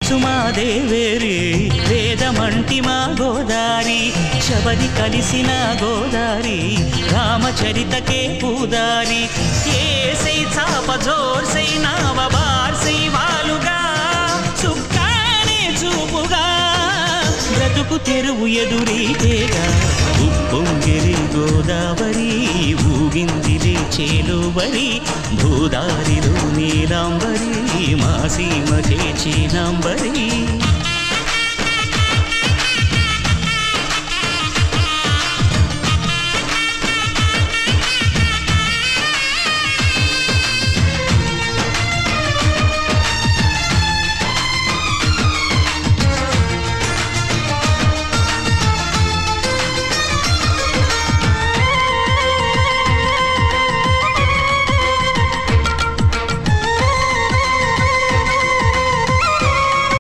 సుమాదేవేరి వేదమంటి మా గోదారి శబరి కలిసిన గోదారి రామచరితకే పూదారి ఏసై చాప జోర్సై నావ బార్సై వాలుగా సుక్కానే చూపుగా బ్రతుకు తెరువు ఎదురీతేగా ఉప్పొంగిరి గోదావరి ఊగిందిలే చేలోవరి భూదారిలో నీలాంబరి మా సీమకే చీనాంబరి